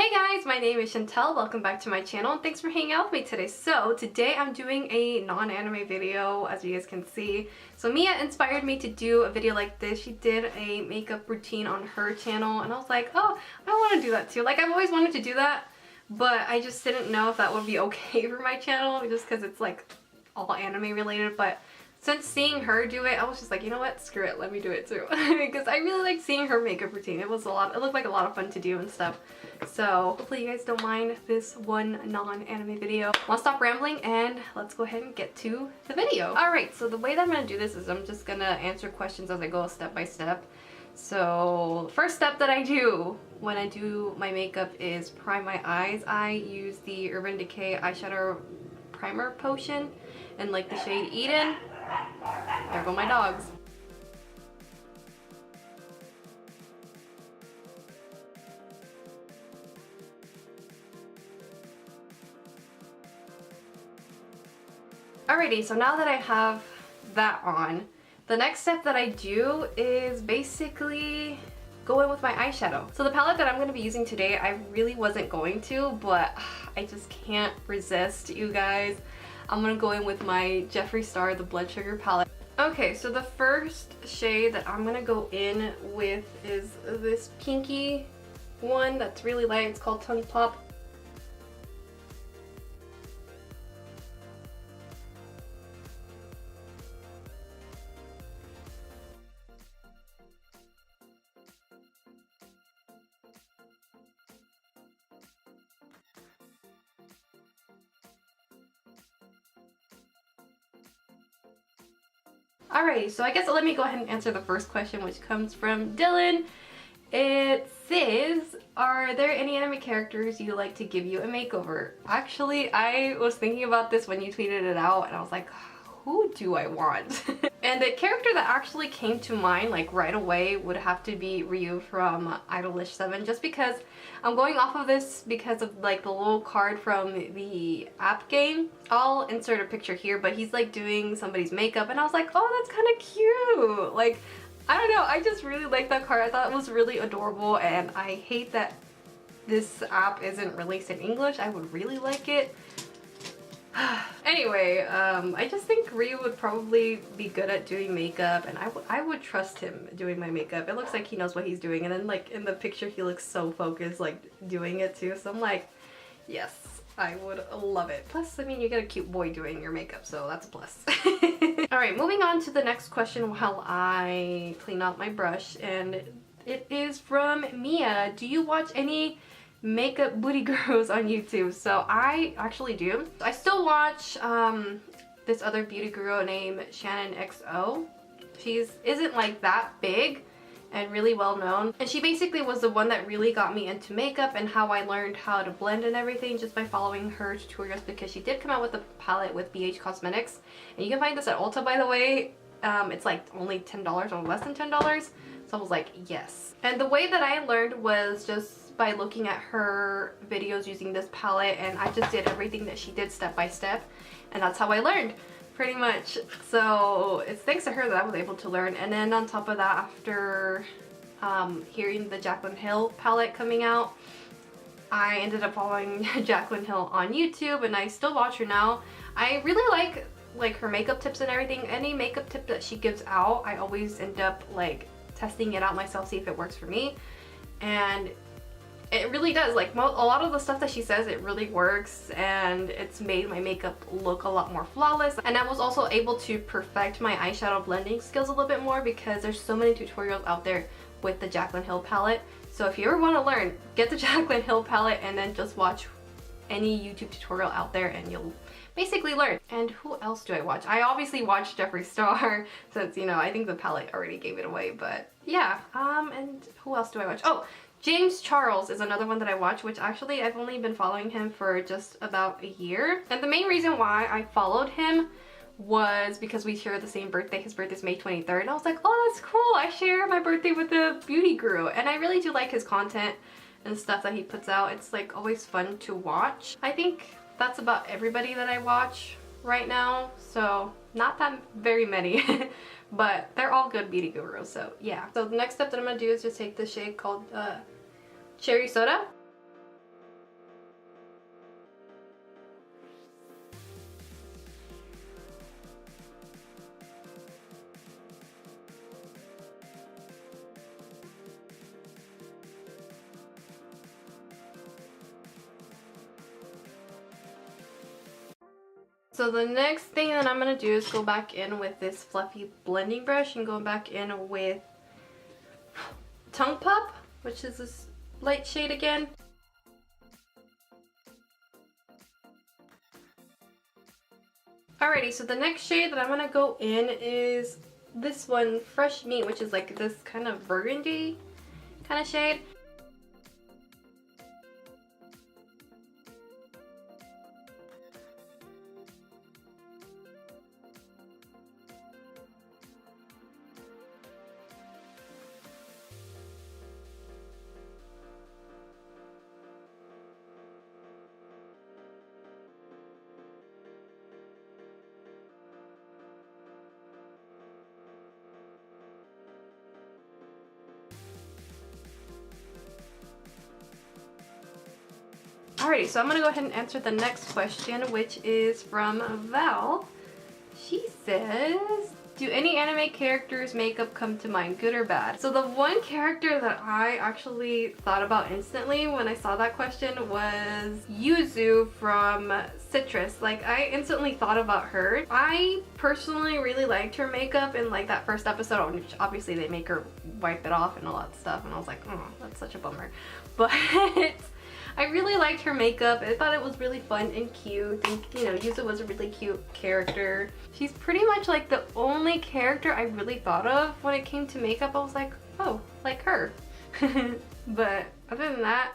Hey guys, my name is Chantel. Welcome back to my channel and thanks for hanging out with me today. So today I'm doing a non-anime video, as you guys can see. So Mia inspired me to do a video like this. She did a makeup routine on her channel and I was like, oh, I want to do that too. Like, I've always wanted to do that, but I just didn't know if that would be okay for my channel just because it's like all anime related. But since seeing her do it, I was just like, you know what, screw it, let me do it too. Because I really like seeing her makeup routine. It looked like a lot of fun to do and stuff. So hopefully you guys don't mind this one non-anime video. I'll stop rambling and let's go ahead and get to the video. Alright, so the way that I'm gonna do this is I'm just gonna answer questions as I go step by step. So first step that I do when I do my makeup is prime my eyes. I use the Urban Decay eyeshadow primer potion in like the shade Eden. There go my dogs. Alrighty, so now that I have that on, the next step that I do is basically go in with my eyeshadow. So the palette that I'm going to be using today, I really wasn't going to, but I just can't resist, you guys. I'm going to go in with my Jeffree Star, the Blood Sugar palette. Okay, so the first shade that I'm going to go in with is this pinky one that's really light. It's called Tongue Pop. Alrighty, so I guess let me go ahead and answer the first question, which comes from Dylan. It says, are there any anime characters you like to give you a makeover? Actually, I was thinking about this when you tweeted it out and I was like, who do I want? And the character that actually came to mind like right away would have to be Ryu from Idolish 7, just because I'm going off of this because of like the little card from the app game. I'll insert a picture here, but he's like doing somebody's makeup and I was like, oh, that's kind of cute. Like, I don't know, I just really like that card. I thought it was really adorable and I hate that this app isn't released in English. I would really like it. Anyway, I just think Ryu would probably be good at doing makeup and I would trust him doing my makeup. It looks like he knows what he's doing and then like in the picture he looks so focused like doing it too. So I'm like, yes, I would love it. Plus, I mean, you get a cute boy doing your makeup, so that's a plus. Alright, moving on to the next question while I clean out my brush, and it is from Mia. Do you watch any makeup booty gurus on YouTube? So I actually do. I still watch this other beauty guru named Shannon XO. She isn't like that big and really well known, and she basically was the one that really got me into makeup and how I learned how to blend and everything just by following her tutorials, because she did come out with a palette with BH Cosmetics and you can find this at Ulta, by the way. It's like only $10 or less than $10, so I was like, yes. And the way that I learned was just by looking at her videos using this palette, and I just did everything that she did step by step, and that's how I learned pretty much. So it's thanks to her that I was able to learn. And then on top of that, after hearing the Jaclyn Hill palette coming out, I ended up following Jaclyn Hill on YouTube and I still watch her now. I really like her makeup tips and everything. Any makeup tip that she gives out, I always end up like testing it out myself, see if it works for me. And it really does. Like a lot of the stuff that she says, it really works and it's made my makeup look a lot more flawless. And I was also able to perfect my eyeshadow blending skills a little bit more because there's so many tutorials out there with the Jaclyn Hill palette. So if you ever want to learn, get the Jaclyn Hill palette and then just watch any YouTube tutorial out there and you'll basically learn. And who else do I watch? I obviously watch Jeffree Star since, you know, I think the palette already gave it away, but yeah. And who else do I watch? Oh, James Charles is another one that I watch, which actually I've only been following him for just about a year. And the main reason why I followed him was because we share the same birthday. His birthday's May 23rd. And I was like, oh, that's cool. I share my birthday with a beauty guru. And I really do like his content and stuff that he puts out. It's like always fun to watch. I think that's about everybody that I watch right now. So not that very many. But they're all good beauty gurus, so yeah. So the next step that I'm gonna do is just take this shade called Cherry Soda. So the next thing that I'm going to do is go back in with this fluffy blending brush and go back in with Tongue Pop, which is this light shade again. Alrighty, so the next shade that I'm going to go in is this one, Fresh Meat, which is like this kind of burgundy kind of shade. Alrighty, so I'm gonna go ahead and answer the next question, which is from Val. She says, do any anime characters' makeup come to mind, good or bad? So the one character that I actually thought about instantly when I saw that question was Yuzu from Citrus. Like, I instantly thought about her. I personally really liked her makeup in like that first episode, which obviously they make her wipe it off and all that stuff, and I was like, oh, that's such a bummer. But I really liked her makeup. I thought it was really fun and cute. And, you know, Yuzu was a really cute character. She's pretty much like the only character I really thought of when it came to makeup. I was like, oh, like her. But other than that,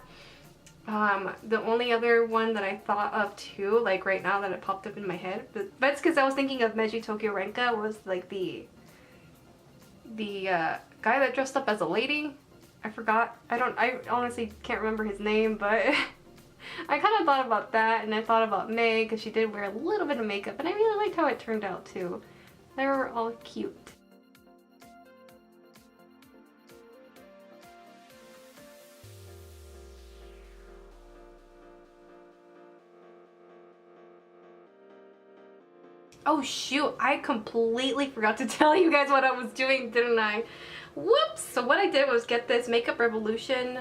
the only other one that I thought of too, like right now that it popped up in my head, but it's because I was thinking of Meiji Tokyo Renka, was like the guy that dressed up as a lady. I forgot. I honestly can't remember his name, but I kind of thought about that, and I thought about May because she did wear a little bit of makeup, and I really liked how it turned out too. They were all cute. Oh shoot, I completely forgot to tell you guys what I was doing, didn't I? Whoops! So what I did was get this Makeup Revolution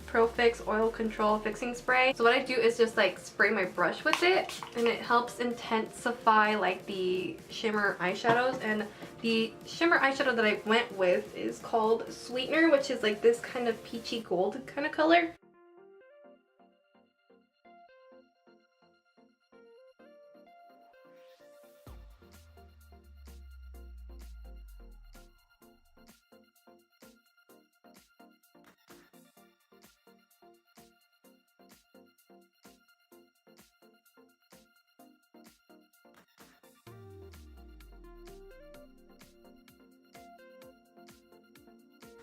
Pro Fix Oil Control Fixing Spray. So what I do is just like spray my brush with it, and it helps intensify like the shimmer eyeshadows. And the shimmer eyeshadow that I went with is called Sweetener, which is like this kind of peachy gold kind of color.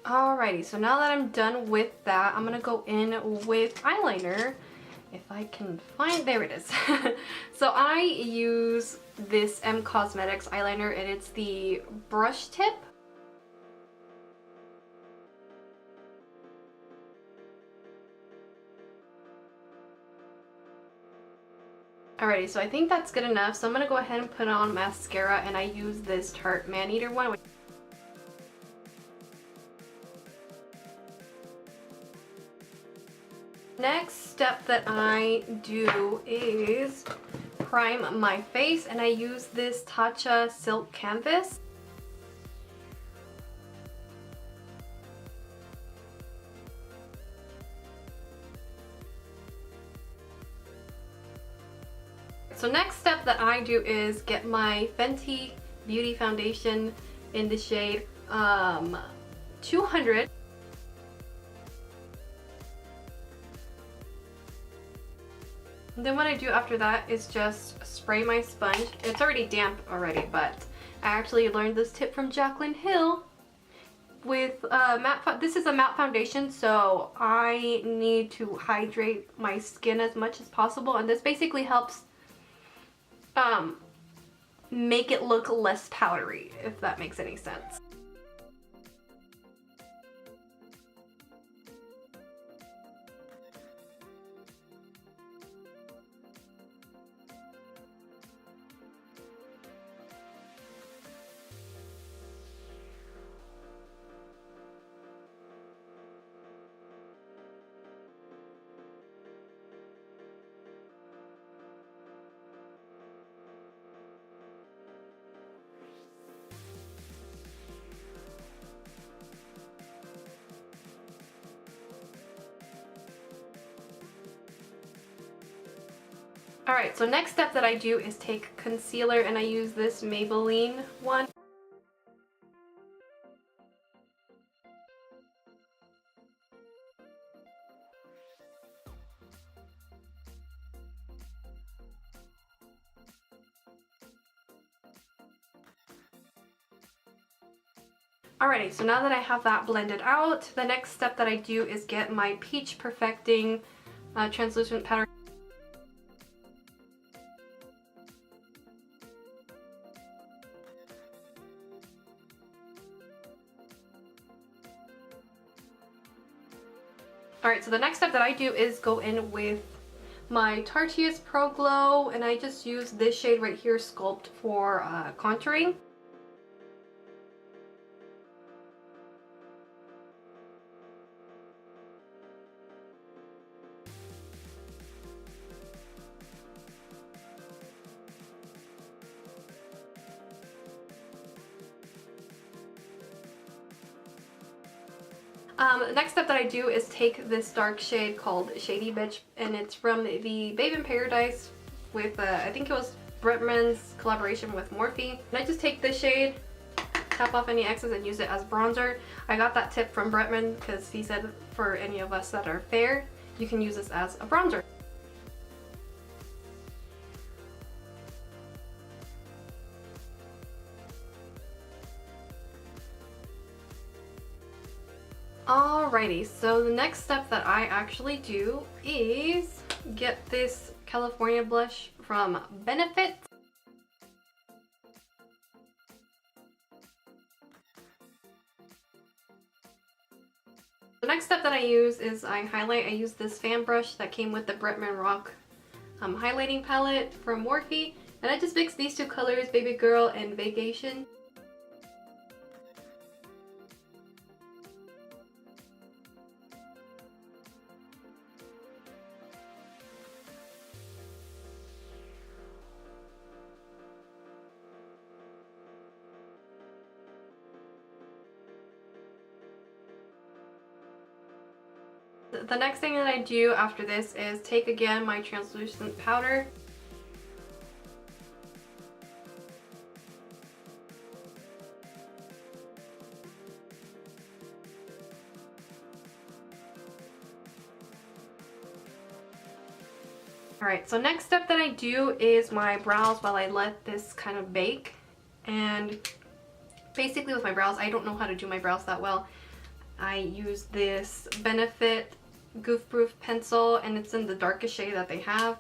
Alrighty, so now that I'm done with that, I'm gonna go in with eyeliner. If I can find, there it is. So I use this M Cosmetics eyeliner, and it's the brush tip. Alrighty, so I think that's good enough. So I'm gonna go ahead and put on mascara, and I use this Tarte Maneater one. Next step that I do is prime my face, and I use this Tatcha Silk Canvas. So next step that I do is get my Fenty Beauty Foundation in the shade 200. And then what I do after that is just spray my sponge. It's already damp already, but I actually learned this tip from Jaclyn Hill with this is a matte foundation, so I need to hydrate my skin as much as possible, and this basically helps make it look less powdery, if that makes any sense. Alright, so next step that I do is take concealer, and I use this Maybelline one. Alrighty, so now that I have that blended out, the next step that I do is get my Peach Perfecting translucent powder. Alright, so the next step that I do is go in with my Tarte Pro Glow, and I just use this shade right here, Sculpt, for contouring. The next step that I do is take this dark shade called Shady Bitch, and it's from the Babe in Paradise with, I think it was Bretman's collaboration with Morphe. And I just take this shade, tap off any excess, and use it as bronzer. I got that tip from Bretman because he said for any of us that are fair, you can use this as a bronzer. Alrighty, so the next step that I actually do is get this California blush from Benefit. The next step that I use is I highlight. I use this fan brush that came with the Bretman Rock highlighting palette from Morphe, and I just mix these two colors, Baby Girl and Vacation. The next thing that I do after this is take again my translucent powder. Alright, so next step that I do is my brows while I let this kind of bake. And basically with my brows, I don't know how to do my brows that well. I use this Benefit Goof Proof pencil, and it's in the darkest shade that they have.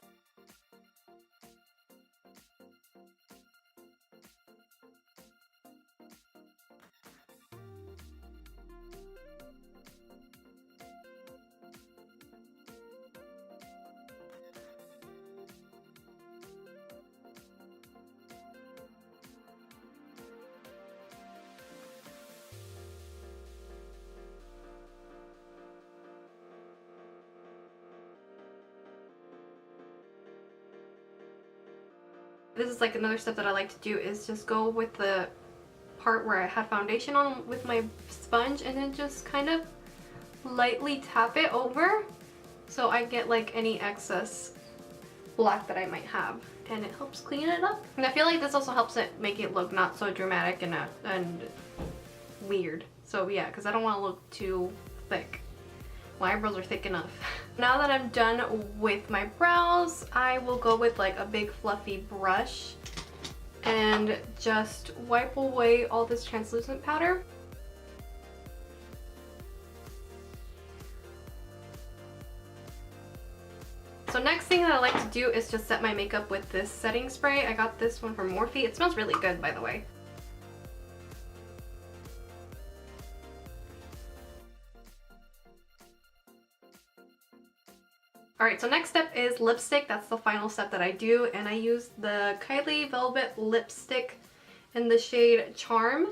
This is like another step that I like to do, is just go with the part where I had foundation on with my sponge, and then just kind of lightly tap it over so I get like any excess black that I might have, and it helps clean it up. And I feel like this also helps it make it look not so dramatic and weird. So yeah, because I don't want to look too thick. My eyebrows are thick enough. Now that I'm done with my brows, I will go with like a big fluffy brush and just wipe away all this translucent powder. So next thing that I like to do is just set my makeup with this setting spray. I got this one from Morphe. It smells really good, by the way. Alright, so next step is lipstick. That's the final step that I do, and I use the Kylie Velvet Lipstick in the shade Charm.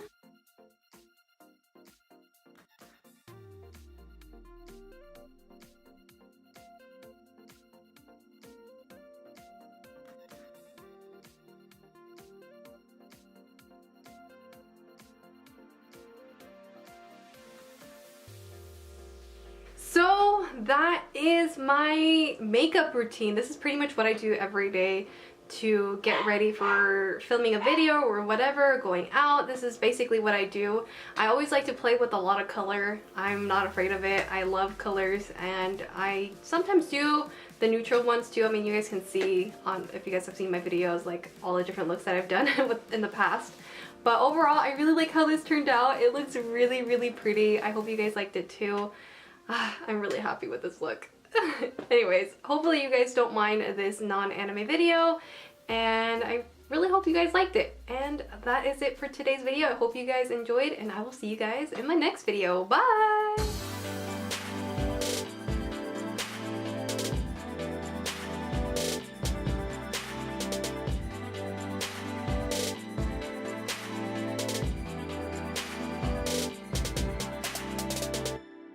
So that is my makeup routine. This is pretty much what I do every day to get ready for filming a video or whatever, going out. This is basically what I do. I always like to play with a lot of color. I'm not afraid of it. I love colors, and I sometimes do the neutral ones too. I mean, you guys can see on, if you guys have seen my videos, like all the different looks that I've done in the past. But overall, I really like how this turned out. It looks really, really pretty. I hope you guys liked it too. I'm really happy with this look. Anyways, hopefully you guys don't mind this non-anime video, and I really hope you guys liked it. And that is it for today's video. I hope you guys enjoyed, and I will see you guys in my next video. Bye!